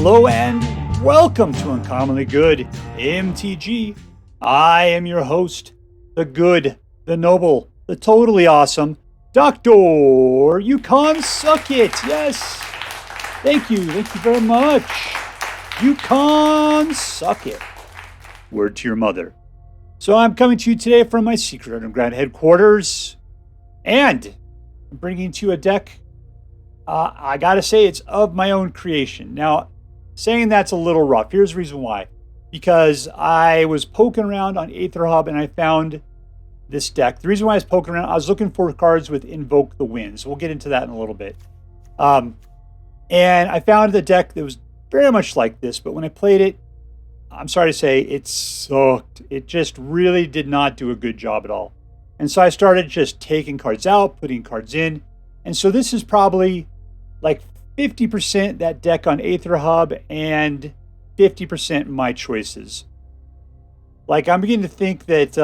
Hello and welcome to Uncommonly Good MTG. I am your host, the good, the noble, the totally awesome, Dr. Yukon SuckIt. Yes, thank you very much. Yukon SuckIt. Word to your mother. So I'm coming to you today from my secret underground headquarters, and I'm bringing to you a deck. I gotta say, it's of my own creation. Now, saying that's a little rough. Here's the reason why. Because I was poking around on Aetherhub and I found this deck. The reason why I was poking around, I was looking for cards with Invoke the Winds. We'll get into that in a little bit. And I found a deck that was very much like this, but when I played it, I'm sorry to say, it sucked. It just really did not do a good job at all. And so I started just taking cards out, putting cards in. And so this is probably like 50% that deck on Aetherhub and 50% my choices. Like, I'm beginning to think that,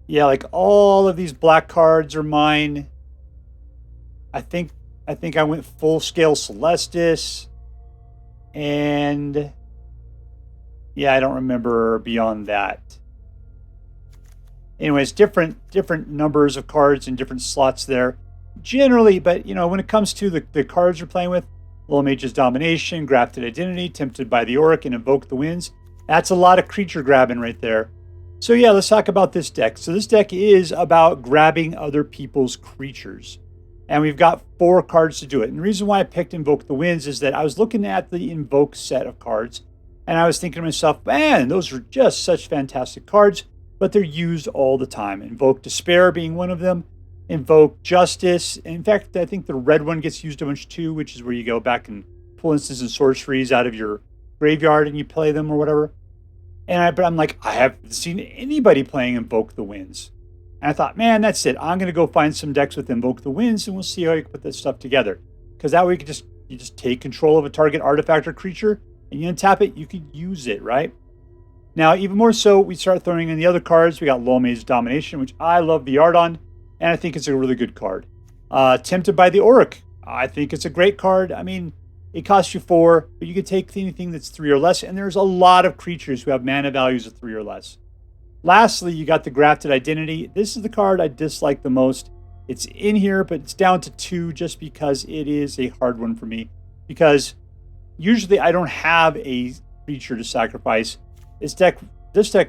yeah, like all of these black cards are mine. I think I went full scale Celestus, and yeah, I don't remember beyond that. Anyways, different numbers of cards and different slots there. Generally, but you know, when it comes to the cards you're playing with, Lullmage's Domination, Grafted Identity, Tempted by the Oriq, and Invoke the Winds. That's a lot of creature grabbing right there. So yeah, let's talk about this deck. So this deck is about grabbing other people's creatures. And we've got 4 cards to do it. And the reason why I picked Invoke the Winds is that I was looking at the Invoke set of cards, and I was thinking to myself, man, those are just such fantastic cards, but they're used all the time. Invoke Despair being one of them. Invoke Justice. In fact, I think the red one gets used a bunch too, which is where you go back and pull instants and sorceries out of your graveyard and you play them or whatever. And I'm like, I haven't seen anybody playing Invoke the Winds. And I thought, man, that's it. I'm going to go find some decks with Invoke the Winds, and we'll see how you can put this stuff together. Because that way you just take control of a target artifact or creature, and you untap it, you can use it, right? Now, even more so, we start throwing in the other cards. We got Lullmage's Domination, which I love the art on, and I think it's a really good card. Tempted by the Oriq. I think it's a great card. I mean, it costs you 4, but you can take anything that's 3 or less, and there's a lot of creatures who have mana values of 3 or less. Lastly, you got the Grafted Identity. This is the card I dislike the most. It's in here, but it's down to 2 just because it is a hard one for me. Because usually I don't have a creature to sacrifice. This deck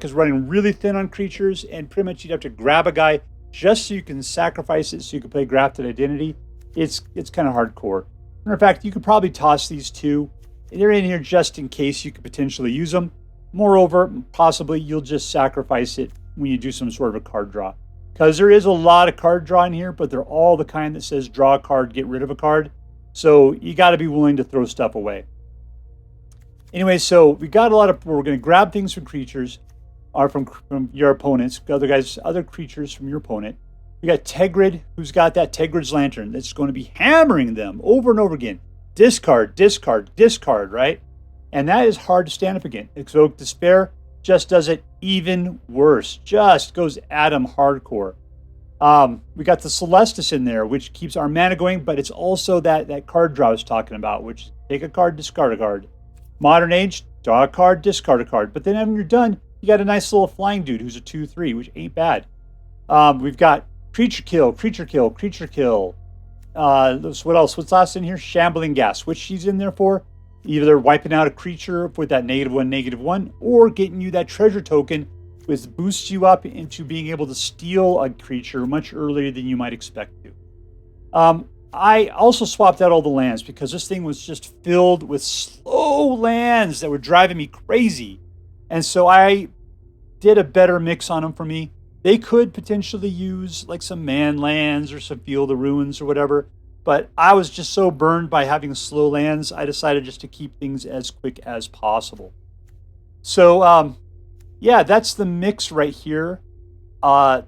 is running really thin on creatures, and pretty much you'd have to grab a guy just so you can sacrifice it so you can play Grafted Identity. It's kind of hardcore. Matter of fact, you could probably toss these 2. They're in here just in case you could potentially use them. Moreover, possibly you'll just sacrifice it when you do some sort of a card draw. Because there is a lot of card draw in here, but they're all the kind that says draw a card, get rid of a card. So you got to be willing to throw stuff away. Anyway, so we got a lot of, we're going to grab things from creatures, or from your opponents, other creatures from your opponent. We got Tergrid, who's got that Tergrid's Lantern that's going to be hammering them over and over again. Discard, discard, discard, right? And that is hard to stand up against. Invoke Despair just does it even worse. Just goes at him hardcore. We got the Celestus in there, which keeps our mana going, but it's also that card draw I was talking about, which take a card, discard a card. Modern Age, draw a card, discard a card. But then when you're done, you got a nice little flying dude who's a 2/3, which ain't bad. We've got Creature Kill, Creature Kill, Creature Kill. What else? What's last in here? Shambling Ghast, which she's in there for. Either wiping out a creature with that -1/-1, or getting you that treasure token, which boosts you up into being able to steal a creature much earlier than you might expect to. I also swapped out all the lands because this thing was just filled with slow lands that were driving me crazy. And so I did a better mix on them for me. They could potentially use like some man lands or some Field of Ruins or whatever. But I was just so burned by having slow lands, I decided just to keep things as quick as possible. So, yeah, that's the mix right here. I've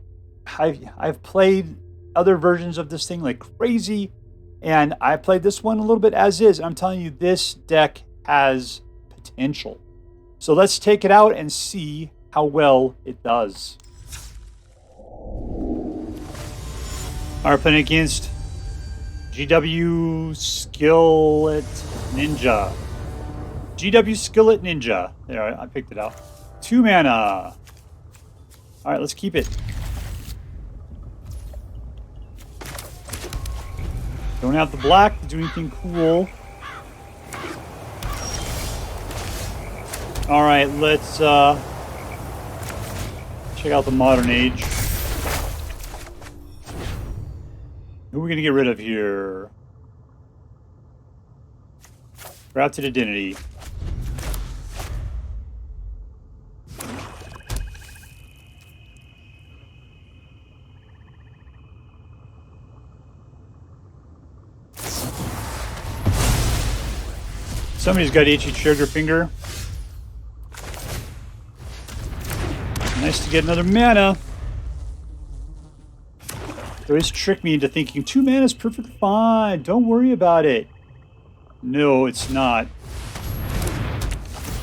played other versions of this thing like crazy, and I played this one a little bit as is. I'm telling you, this deck has potential. So let's take it out and see how well it does. All right, playing against GW Skillet Ninja. GW Skillet Ninja. There, I picked it out. 2 mana. Alright, let's keep it. Don't have the black to do anything cool. Alright, let's check out the Modern Age. Who are we going to get rid of here? Grafted Identity. Somebody's got itchy trigger finger. Nice to get another mana. They always trick me into thinking 2 mana is perfectly fine. Don't worry about it. No, it's not.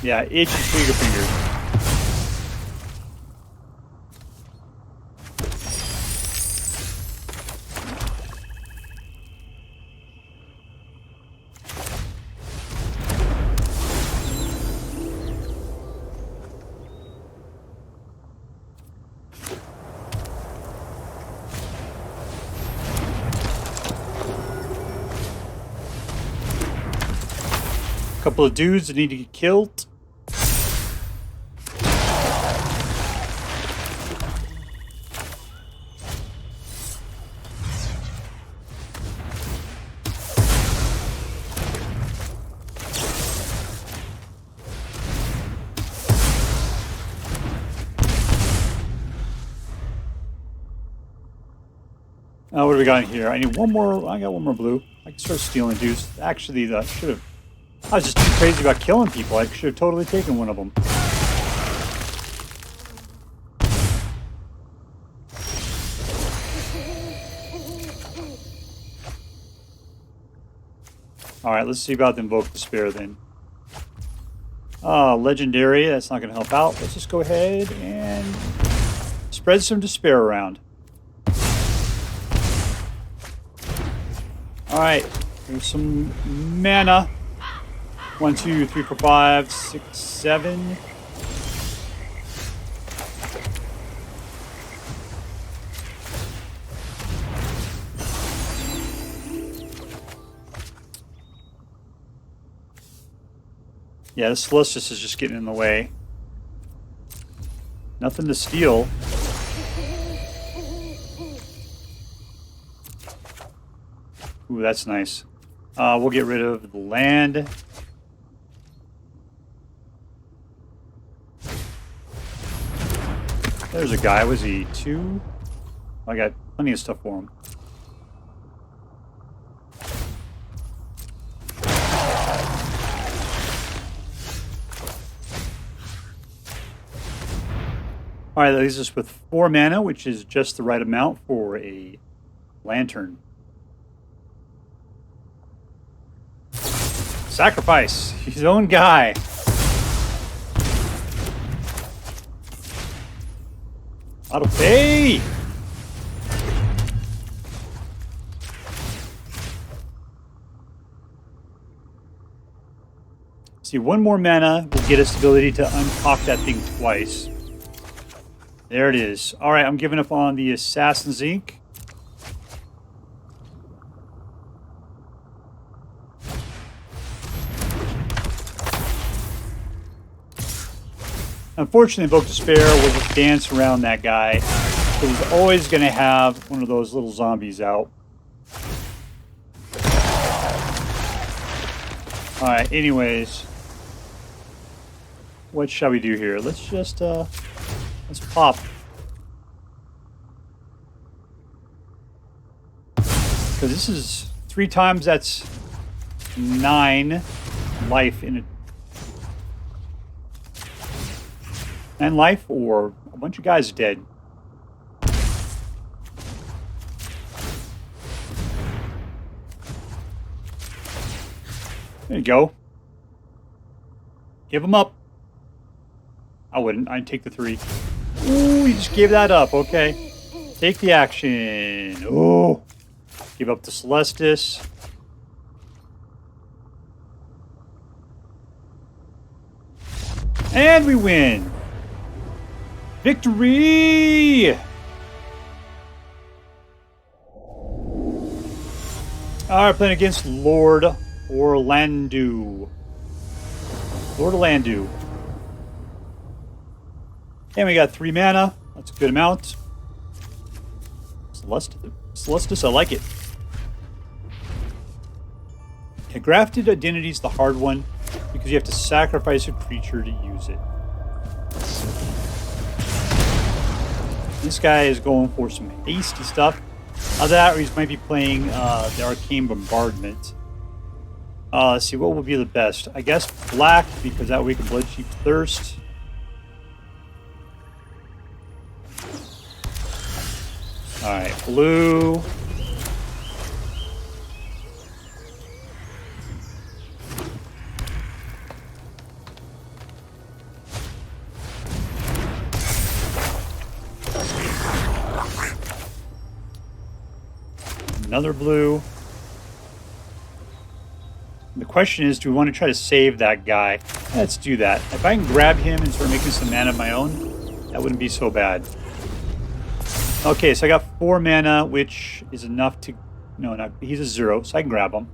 Yeah, itchy trigger finger. Couple of dudes that need to get killed. What do we got in here? I need one more. I got one more blue. I can start stealing dudes. Actually, I should have. I was just too crazy about killing people. I should have totally taken one of them. Alright, let's see about the Invoke Despair then. Legendary, that's not going to help out. Let's just go ahead and spread some Despair around. Alright, here's some mana. 1, 2, 3, 4, 5, 6, 7. Yeah, the Celestus is just getting in the way. Nothing to steal. Ooh, that's nice. We'll get rid of the land. There's a guy. Was he 2? I got plenty of stuff for him. Alright, that leaves us with 4 mana, which is just the right amount for a lantern. Sacrifice! His own guy! Auto pay! See, 1 more mana will get us the ability to uncock that thing twice. There it is. Alright, I'm giving up on the Assassin's Ink. Unfortunately, Invoke Despair will just dance around that guy. So he's always going to have one of those little zombies out. Alright, anyways. What shall we do here? Let's just, let's pop. Because this is 3 times, that's 9 life in it. 9 life, or a bunch of guys dead. There you go. Give them up. I wouldn't. I'd take the 3. Ooh, you just gave that up. Okay. Take the action. Oh. Give up to Celestus. And we win. Victory! Alright, playing against Lord Orlandu. Lord Orlandu. And we got 3 mana. That's a good amount. Celestus, I like it. Yeah, Grafted Identity is the hard one because you have to sacrifice a creature to use it. This guy is going for some hasty stuff. Either that, or he might be playing the Arcane Bombardment. Let's see, what will be the best? I guess black, because that way we can Bloodchief Thirst. Alright, blue. Another blue. The question is, do we want to try to save that guy? Let's do that. If I can grab him and start making some mana of my own, that wouldn't be so bad. Okay, so I got 4 mana, which is enough to... No, not, he's a 0, so I can grab him.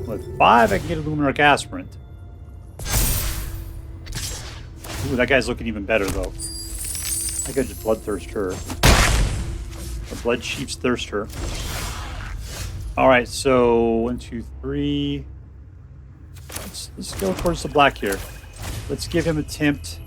With 5, I can get a Luminarch Aspirant. Ooh, that guy's looking even better, though. I could just Bloodthirst her. Or Bloodchief's Thirst her. Alright, so 1, 2, 3... Let's go towards the black here. Let's give him a tempt.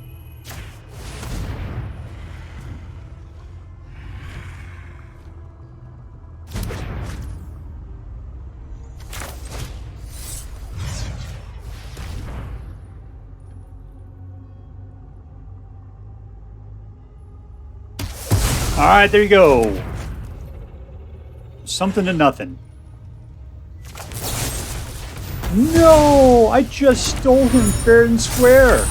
All right, there you go. Something to nothing. No, I just stole him fair and square.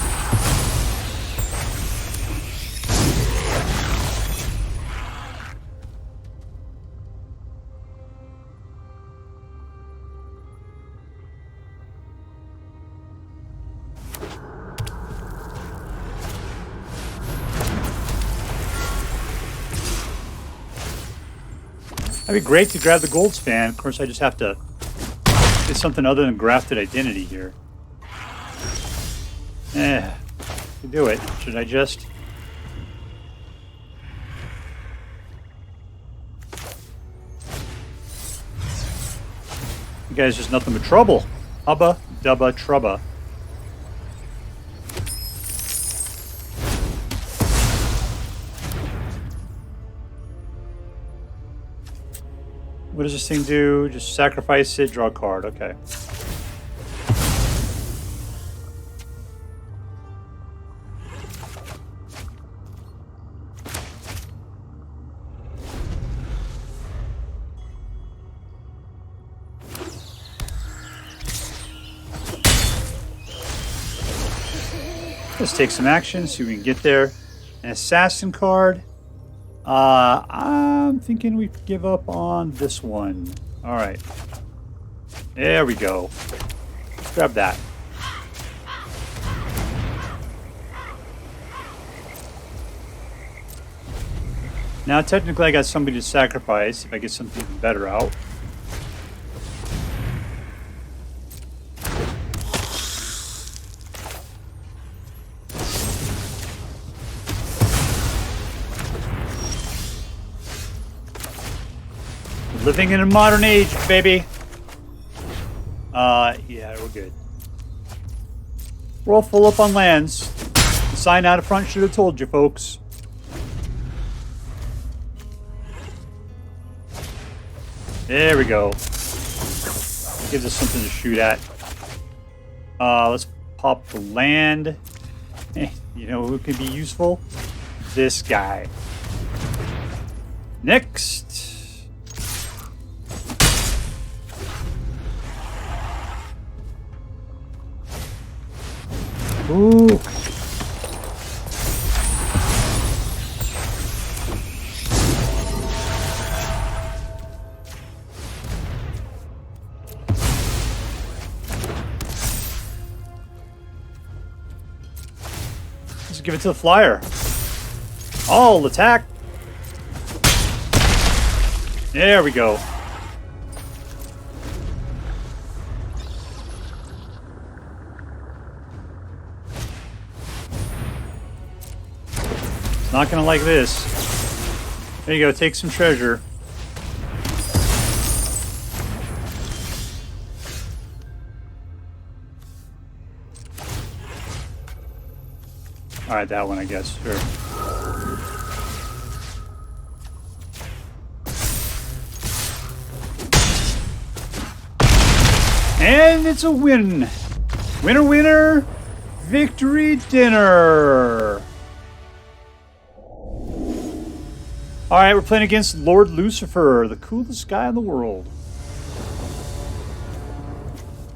That'd be great to grab the gold span. Of course, I just have to get something other than Grafted Identity here. I can do it. Should I just... You guys just nothing but trouble. Hubba, dubba, trubba. What does this thing do? Just sacrifice it, draw a card. Okay. Let's take some action, see if we can get there. An assassin card. I'm thinking we give up on this one. All right. There we go. Let's grab that. Now, technically, I got somebody to sacrifice if I get something even better out. Living in a modern age, baby. Yeah, we're good. We're all full up on lands. The sign out front should have told you, folks. There we go. Gives us something to shoot at. Let's pop the land. You know who could be useful? This guy. Next. Ooh. give it to the flyer. All attack. There we go. Not gonna like this. There you go, take some treasure. Alright, that one I guess, sure. And it's a win! Winner, winner! Victory dinner! Alright, we're playing against Lord Lucifer, the coolest guy in the world.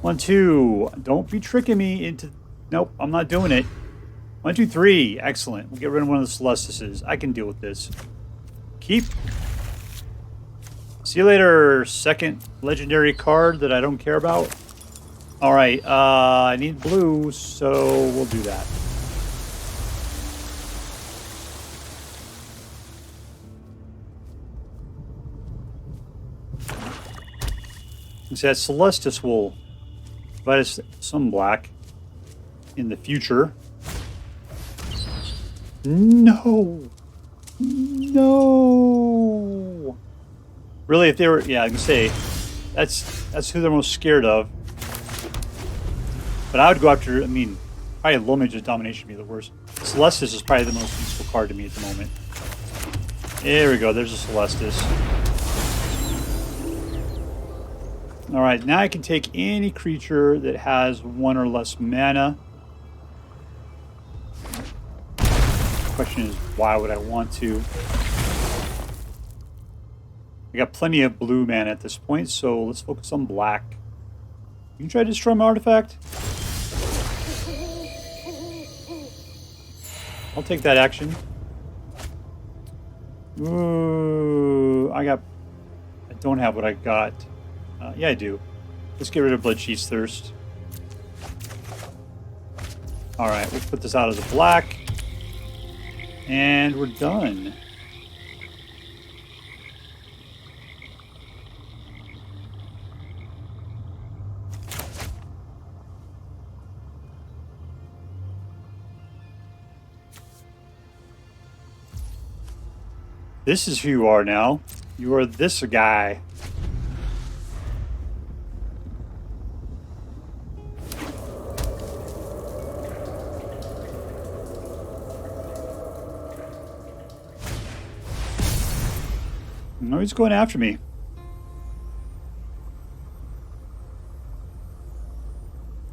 1, 2. Don't be tricking me into... Nope, I'm not doing it. 1, 2, 3. Excellent. We'll get rid of one of the Celestuses. I can deal with this. Keep. See you later, second legendary card that I don't care about. Alright, I need blue, so we'll do that. So that Celestus will provide us some black in the future. No! No! Really, if they were... Yeah, I can say that's who they're most scared of. But I would go after... I mean, probably Lullmage's Domination would be the worst. Celestus is probably the most useful card to me at the moment. There we go. There's a Celestus. Alright, now I can take any creature that has 1 or less mana. The question is, why would I want to? I got plenty of blue mana at this point, so let's focus on black. You can try to destroy my artifact. I'll take that action. Ooh, I don't have what I got. Yeah, I do. Let's get rid of Bloodchief's Thirst. Alright, we'll put this out as a black. And we're done. This is who you are now. You are this guy. No, he's going after me.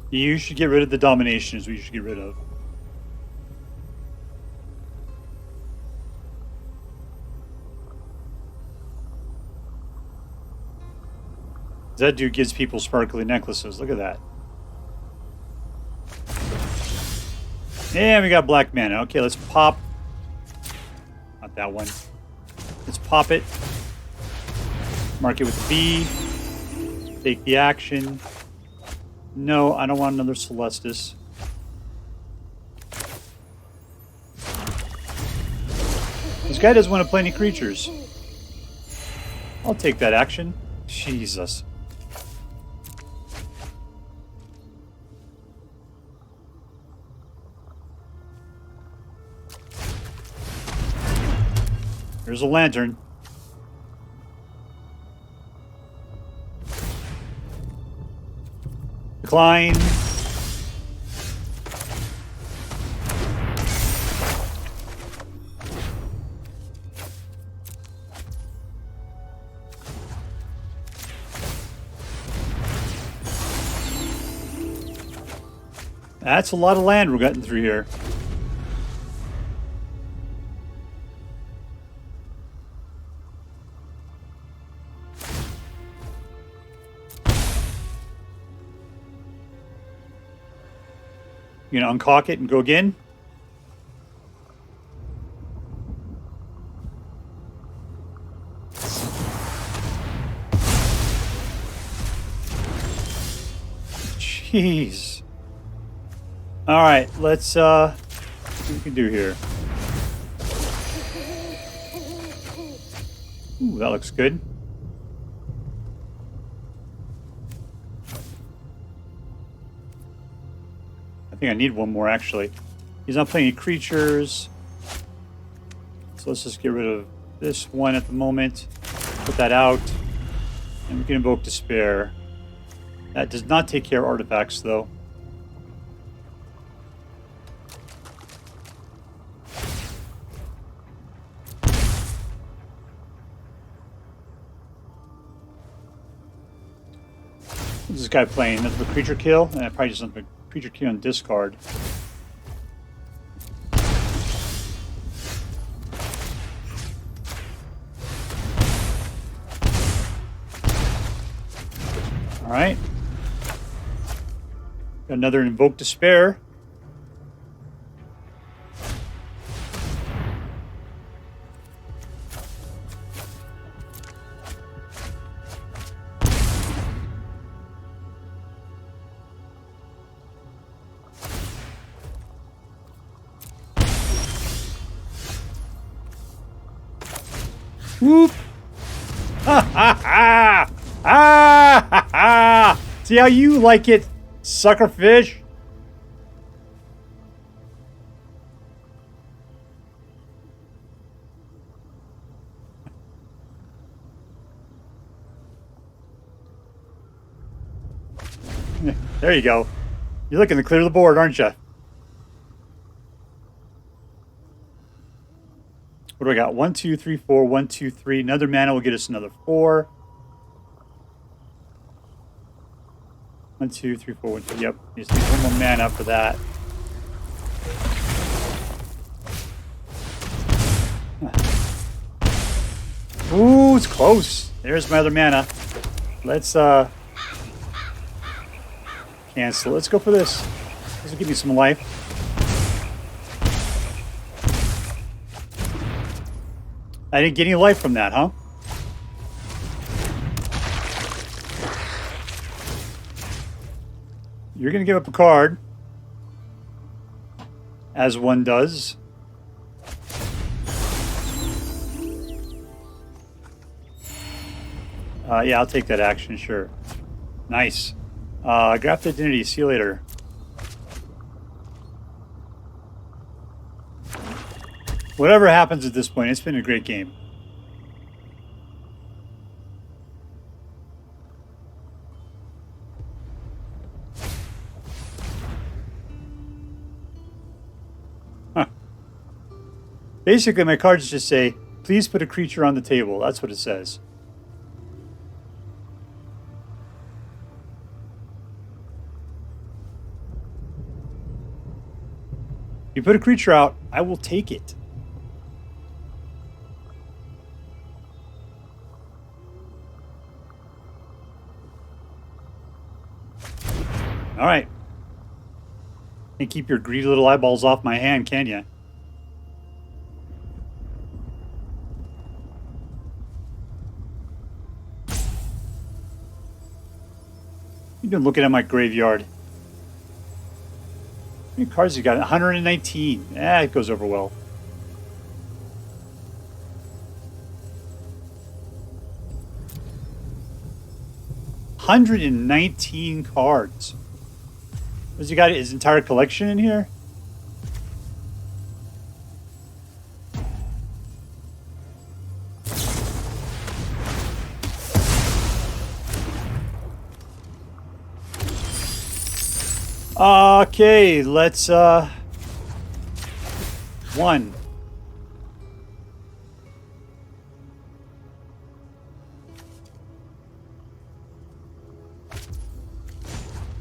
You should get rid of the Domination is what you should get rid of. That dude gives people sparkly necklaces. Look at that. And we got black mana. Okay, let's pop. Not that one. Let's pop it. Mark it with a B. Take the action. No, I don't want another Celestus. This guy doesn't want to play any creatures. I'll take that action. Jesus. There's a lantern. Decline. That's a lot of land we're getting through here. You gonna uncock it and go again? Jeez. All right, let's what we can do here. Ooh, that looks good. I think I need one more, actually. He's not playing any creatures. So let's just get rid of this one at the moment. Put that out. And we can invoke Despair. That does not take care of artifacts, though. What's this guy playing? Nothing but creature kill? And I probably just something creature kill on discard. Alright. Got another Invoke Despair. Whoop! Ha ha ha! Ah ha ha! See how you like it, suckerfish? There you go. You're looking to clear the board, aren't you? What do I got? 1, 2, 3, 4. 1, 2, 3. Another mana will get us another 4. 1, 2, 3, 4, 1, 2. Yep. You just need one more mana for that. Ooh, it's close. There's my other mana. Let's cancel. Let's go for this. This will give me some life. I didn't get any life from that, huh? You're going to give up a card. As one does. Yeah, I'll take that action, sure. Nice. Grafted Identity, see you later. Whatever happens at this point, it's been a great game. Huh. Basically, my cards just say, please put a creature on the table. That's what it says. You put a creature out, I will take it. All right. Can't keep your greedy little eyeballs off my hand, can you? You've been looking at my graveyard. How many cards you got? 119. Yeah, it goes over well. $119 cards. Has he got his entire collection in here? Okay, let's one.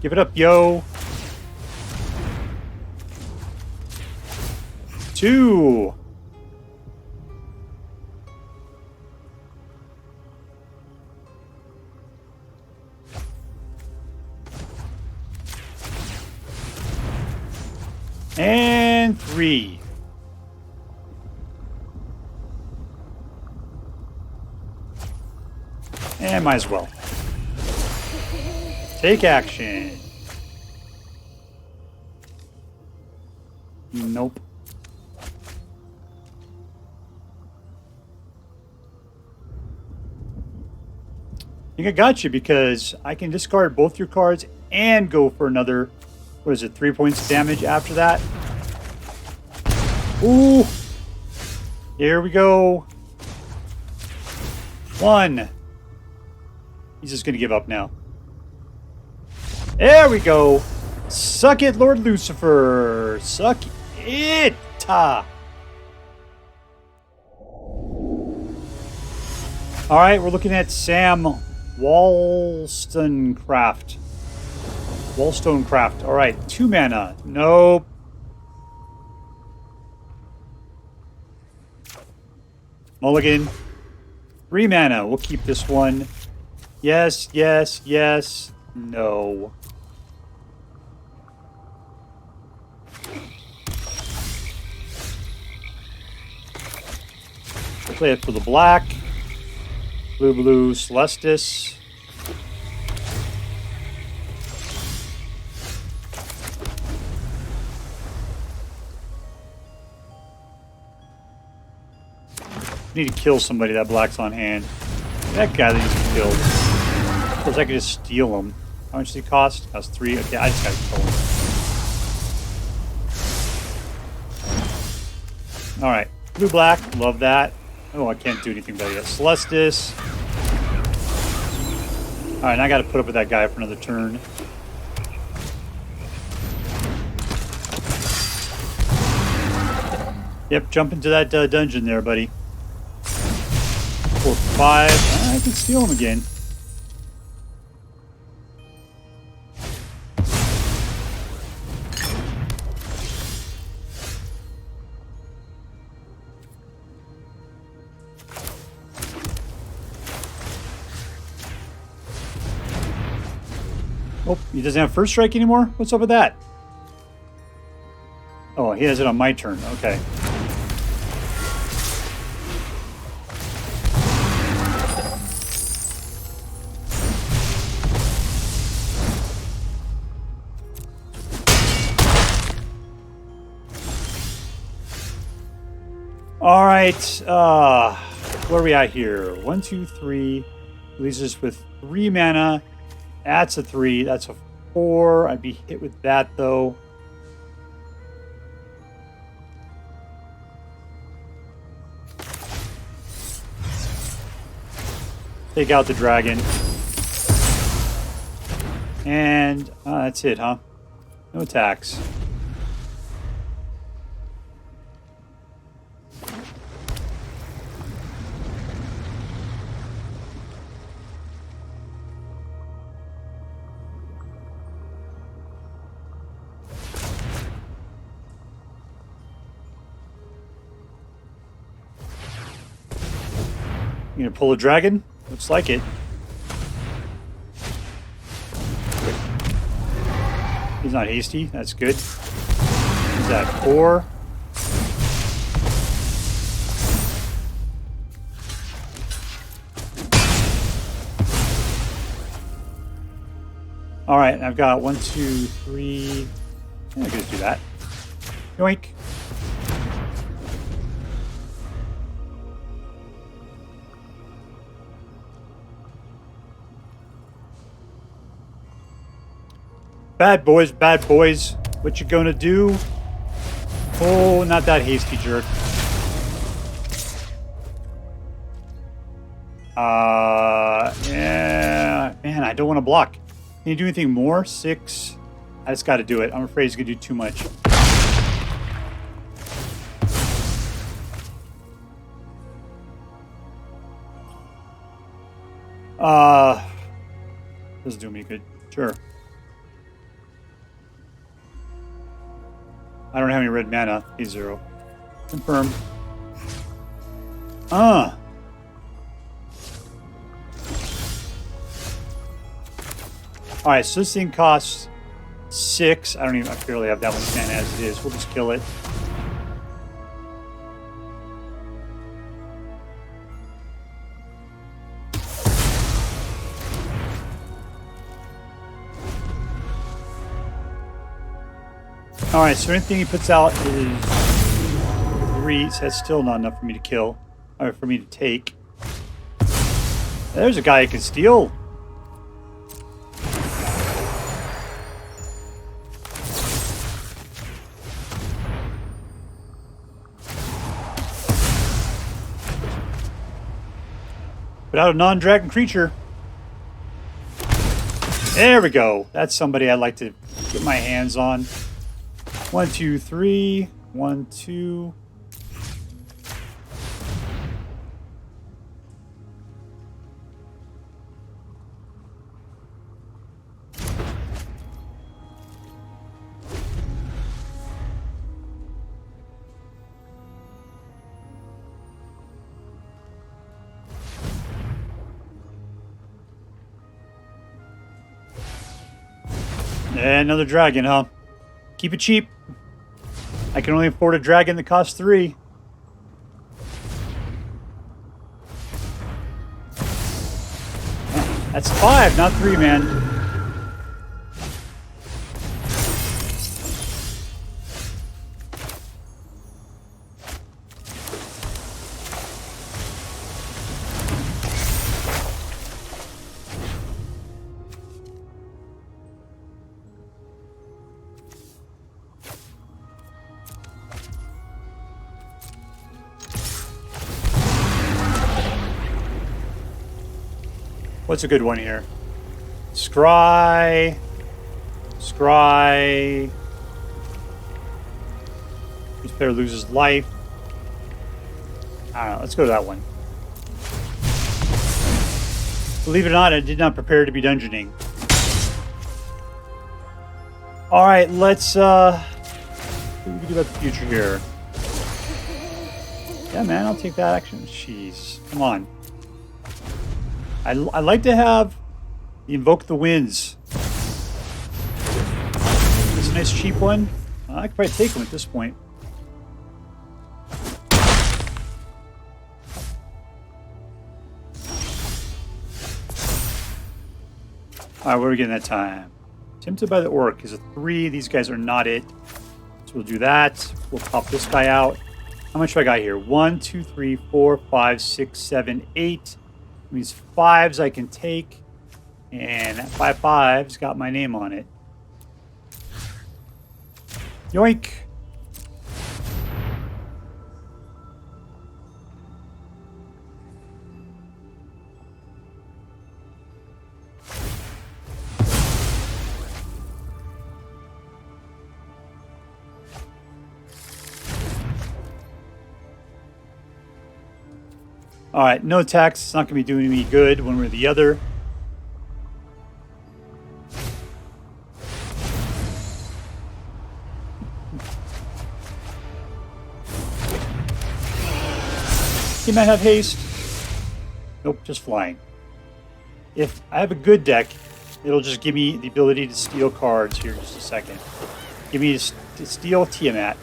Give it up, yo. 2. And 3. And might as well. Take action. Nope. think I got you because I can discard both your cards and go for another, what is it, 3 points of damage after that. Ooh. Here we go. 1. He's just going to give up now. There we go. Suck it, Lord Lucifer. Suck it. All right, we're looking at Sam Wollstonecraft. Wollstonecraft. All right, 2 mana. Nope. Mulligan. 3 mana. We'll keep this one. Yes, yes, yes. No. We'll play it for the black. Blue, blue, Celestus. Need to kill somebody. That black's on hand. That guy that just killed. Of course, I could just steal him. How much does he cost? Costs 3. Okay, I just gotta kill him. Alright. Blue, black. Love that. Oh, I can't do anything about it yet. Celestus. Alright, now I gotta put up with that guy for another turn. Yep, jump into that dungeon there, buddy. 4, 5. I can steal him again. Oh, he doesn't have first strike anymore? What's up with that? Oh, he has it on my turn. Okay. All right, where are we at here? 1, 2, 3. Leaves us with 3 mana. That's a 3. That's a 4. I'd be hit with that, though. Take out the dragon. And that's it, huh? No attacks. You gonna pull a dragon? Looks like it. He's not hasty. That's good. Is that 4? All right, I've got 1, 2, 3. Yeah, I can just do that. Yoink. Bad boys, what you gonna do? Oh, not that hasty jerk. Yeah, man, I don't want to block. Can you do anything more? 6. I just got to do it. I'm afraid he's gonna do too much. Doesn't do me good. Sure. I don't have any red mana. He's 0. Confirm. Alright, so this thing costs 6. I barely have that much mana as it is. We'll just kill it. Alright, so anything he puts out is 3, so that's still not enough for me to kill. Or for me to take. There's a guy who can steal. Put out a non-dragon creature. There we go. That's somebody I'd like to get my hands on. 1, 2, 3. 1, 2. And another dragon, huh? Keep it cheap. I can only afford a dragon that costs 3. That's 5, not 3, man. What's a good one here? Scry. Scry. This player loses life. I don't know. Let's go to that one. Believe it or not, I did not prepare to be dungeoning. Alright, let's what do we do about the future here? Yeah, man, I'll take that action. Jeez. Come on. I like to have the Invoke the Winds. This is a nice cheap one. I could probably take them at this point. Alright, what are we getting that time? Tempted by the Oriq is a 3. These guys are not it. So we'll do that. We'll pop this guy out. How much do I got here? 1, 2, 3, 4, 5, 6, 7, 8. These 5s I can take, and that 5/5's got my name on it. Yoink! Alright, no attacks. It's not going to be doing me good one way or the other. He might have haste. Nope, just flying. If I have a good deck, it'll just give me the ability to steal cards here in just a second. Give me to steal Tiamat.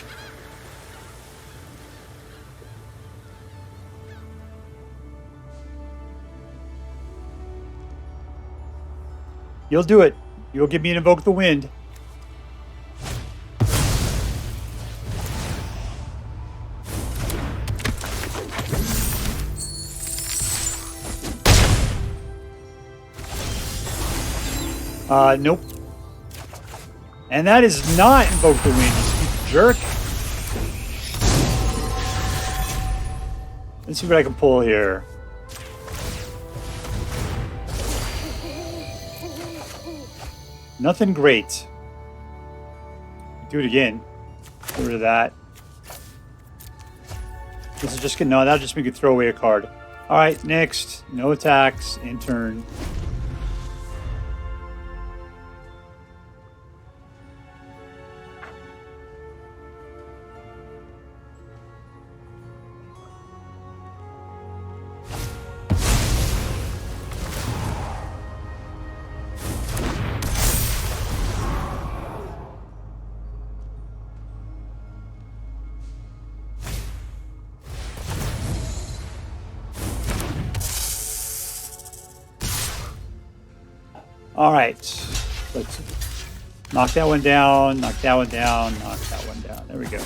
You'll do it. You'll give me an Invoke the Wind. Nope. And that is not Invoke the Wind, you stupid jerk. Let's see what I can pull here. Nothing great. Do it again. Get rid of that. This is just good. No, that'll just make you throw away a card. Alright, next. No attacks. In turn. All right, let's knock that one down, knock that one down, knock that one down. There we go.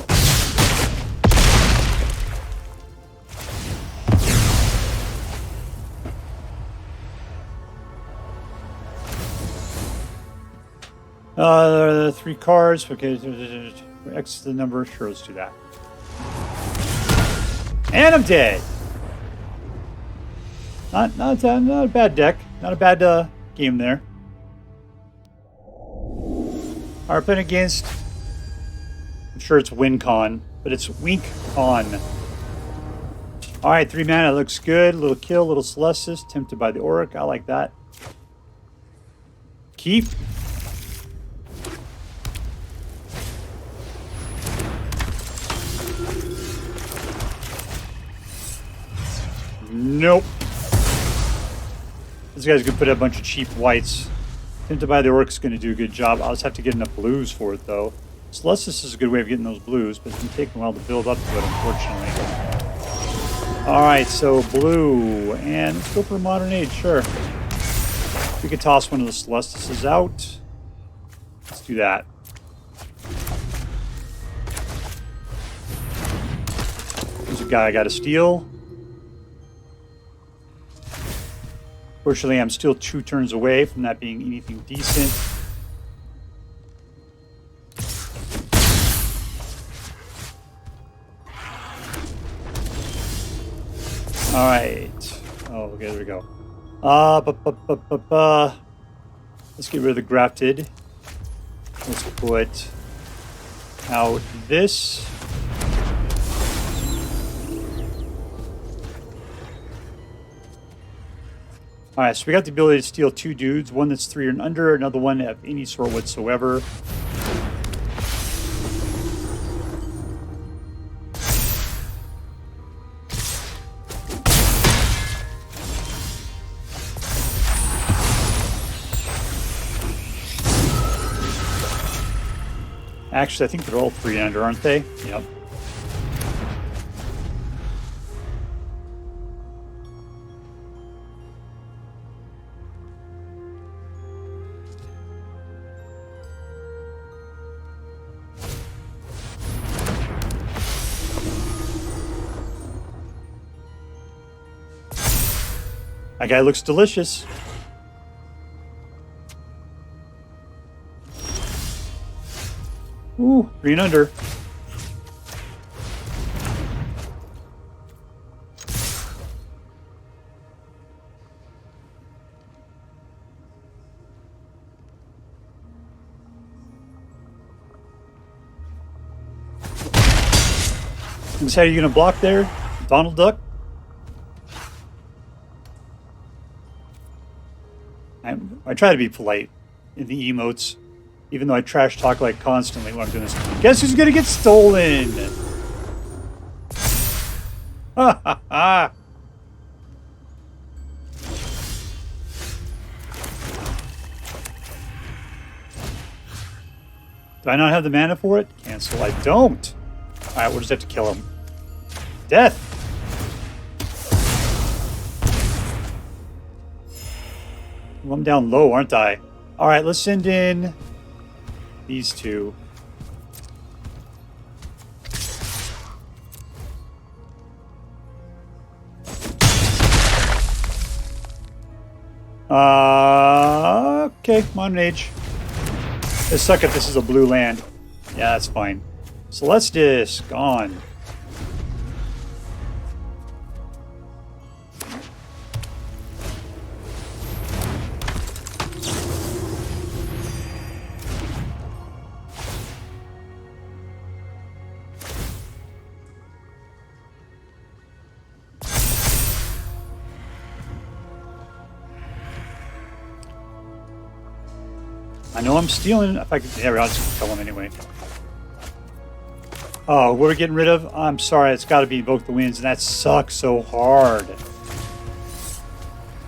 The 3 cards. Okay, X is the number. Sure, let's do that. And I'm dead. Not a bad deck. Not a bad game there. Our playing against, I'm sure it's WinCon, but it's WinkCon. Alright, 3 mana, looks good. Little kill, little Celestus, tempted by the Oriq. I like that. Keep. Nope. This guy's gonna put a bunch of cheap whites. Tempted by the Oriq's gonna do a good job. I'll just have to get enough blues for it though. Celestus is a good way of getting those blues, but it's gonna take a while to build up to it, unfortunately. Alright, so blue. And let's go for a Modern Age, sure. We could toss one of the Celestuses out. Let's do that. There's a guy I gotta steal. Fortunately, I'm still 2 turns away from that being anything decent. Alright. Oh, okay, there we go. Let's get rid of the grafted. Let's put out this. Alright, so we got the ability to steal 2 dudes. One that's 3 and under, another one of any sort whatsoever. Actually, I think they're all 3 and under, aren't they? Yep. That guy looks delicious. Ooh, 3 and under. Is how you gonna block there, Donald Duck? I try to be polite in the emotes, even though I trash talk like constantly when I'm doing this. Guess who's gonna get stolen? Ha ha ha! Do I not have the mana for it? Cancel. I don't. Alright, we'll just have to kill him. Death! Well, I'm down low, aren't I? Alright, let's send in these 2. Okay, Modern Age. Let's suck if this is a blue land. Yeah, that's fine. Celestus, gone. I know I'm stealing. If I could, yeah, I'll just kill him anyway. Oh, what are we getting rid of? I'm sorry, it's got to be Invoke the Winds, and that sucks so hard.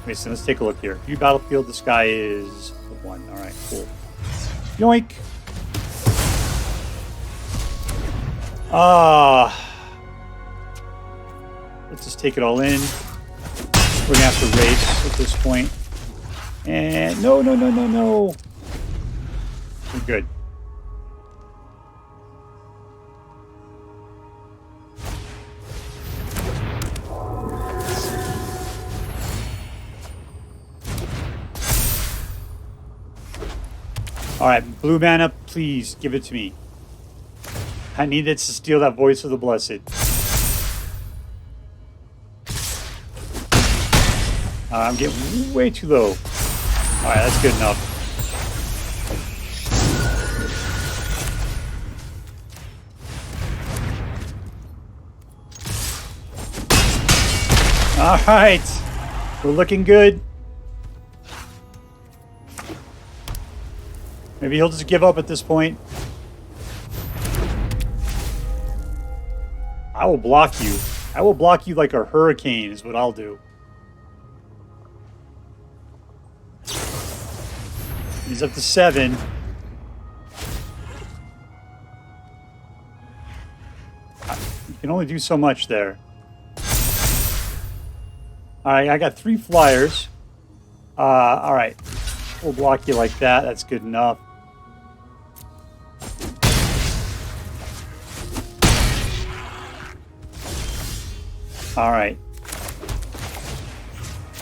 Wait, so let's take a look here. View battlefield. This guy is the 1. All right, cool. Yoink. Let's just take it all in. We're gonna have to race at this point. And no. We're good. Alright, blue mana, please give it to me. I needed to steal that Voice of the Blessed. I'm getting way too low. All right, that's good enough. All right, we're looking good. Maybe he'll just give up at this point. I will block you. I will block you like a hurricane is what I'll do. He's up to 7. You can only do so much there. Alright, I got 3 flyers. Alright. We'll block you like that. That's good enough. Alright.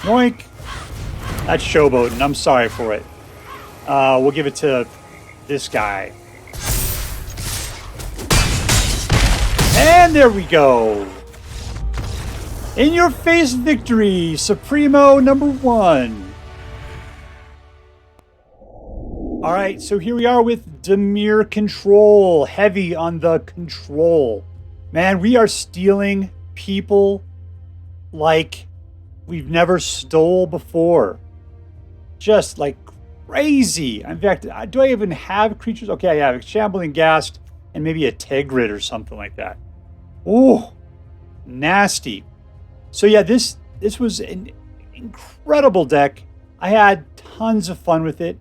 Yoink! That's showboating. I'm sorry for it. We'll give it to this guy. And there we go! In your face victory! Supremo number 1. Alright, so here we are with DIMIR control. Heavy on the control. Man, we are stealing people like we've never stole before. Just like crazy. In fact, do I even have creatures? Okay, I have a Shambling Ghast and maybe a Tergrid or something like that. Oh, nasty. So yeah, this was an incredible deck. I had tons of fun with it.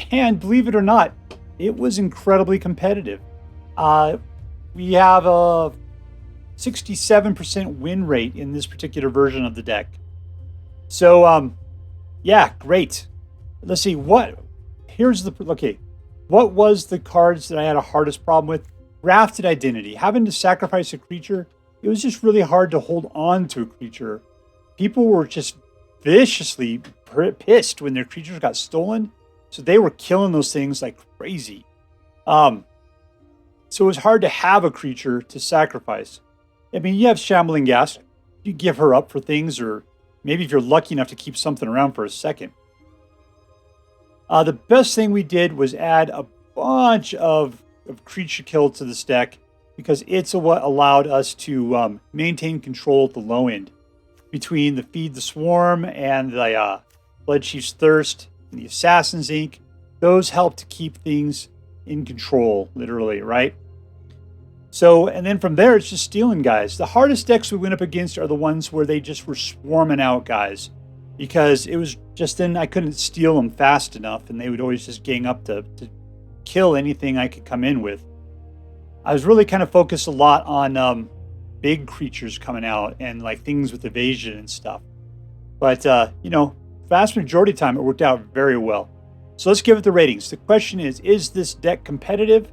And believe it or not, it was incredibly competitive. We have a 67% win rate in this particular version of the deck. So, yeah, great. Let's see, what was the cards that I had a hardest problem with? Grafted Identity. Having to sacrifice a creature, it was just really hard to hold on to a creature. People were just viciously pissed when their creatures got stolen. So they were killing those things like crazy. So it was hard to have a creature to sacrifice. I mean, you have Shambling Ghast. You give her up for things, or maybe if you're lucky enough to keep something around for a second. The best thing we did was add a bunch of creature kill to this deck, because it's what allowed us to maintain control at the low end. Between the Feed the Swarm and the Bloodchief's Thirst, the Assassin's Ink, those help to keep things in control, literally, right? So, and then from there, it's just stealing guys. The hardest decks we went up against are the ones where they just were swarming out guys, because it was just then I couldn't steal them fast enough, and they would always just gang up to kill anything I could come in with. I was really kind of focused a lot on big creatures coming out and like things with evasion and stuff. But, you know, vast majority of the time, it worked out very well. So let's give it the ratings. The question is this deck competitive?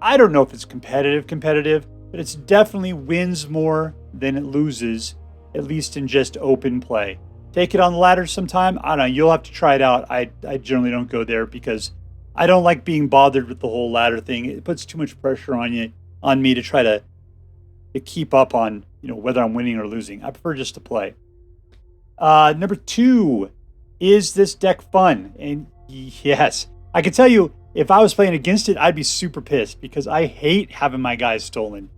I don't know if it's competitive, but it's definitely wins more than it loses, at least in just open play. Take it on the ladder sometime. I don't know. You'll have to try it out. I generally don't go there because I don't like being bothered with the whole ladder thing. It puts too much pressure on me to try to keep up on, you know, whether I'm winning or losing. I prefer just to play. Number 2, is this deck fun? And yes, I can tell you, if I was playing against it, I'd be super pissed because I hate having my guys stolen.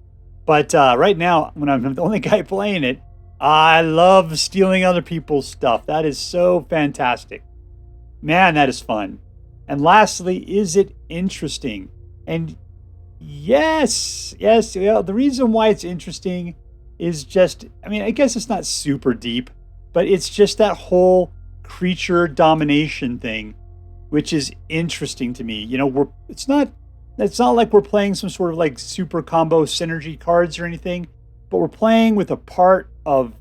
But right now, when I'm the only guy playing it, I love stealing other people's stuff. That is so fantastic. Man, that is fun. And lastly, is it interesting? And yes. Well, the reason why it's interesting is just, I mean, I guess it's not super deep, but it's just that whole creature domination thing, which is interesting to me. You know, it's not like we're playing some sort of like super combo synergy cards or anything, but we're playing with a part of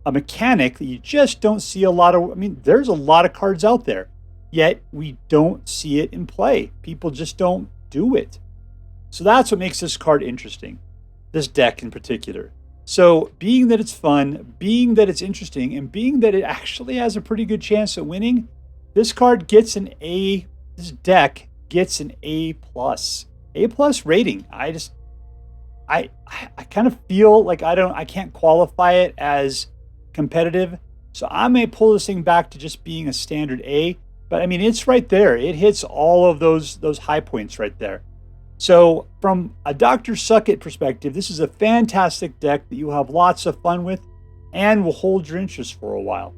a mechanic that you just don't see a lot of. I mean, there's a lot of cards out there, yet we don't see it in play. People just don't do it. So that's what makes this card interesting, this deck in particular. So being that it's fun, being that it's interesting, and being that it actually has a pretty good chance at winning, this card gets this deck gets an A+. A+ rating. I kind of feel like I can't qualify it as competitive, So I may pull this thing back to just being a standard A, but I mean, it's right there. It hits all of those high points right there. So from a Dr. SuckIt perspective, this is a fantastic deck that you'll have lots of fun with and will hold your interest for a while.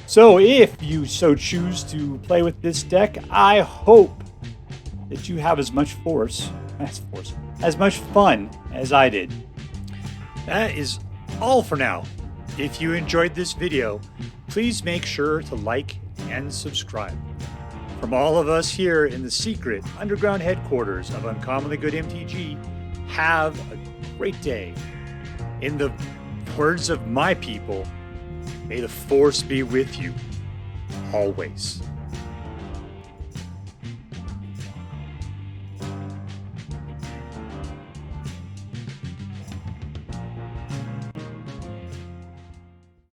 So if you so choose to play with this deck, I hope that you have as much as much fun as I did. That is all for now. If you enjoyed this video, please make sure to like and subscribe. From all of us here in the secret underground headquarters of Uncommonly Good MTG, have a great day. In the words of my people, may the force be with you always.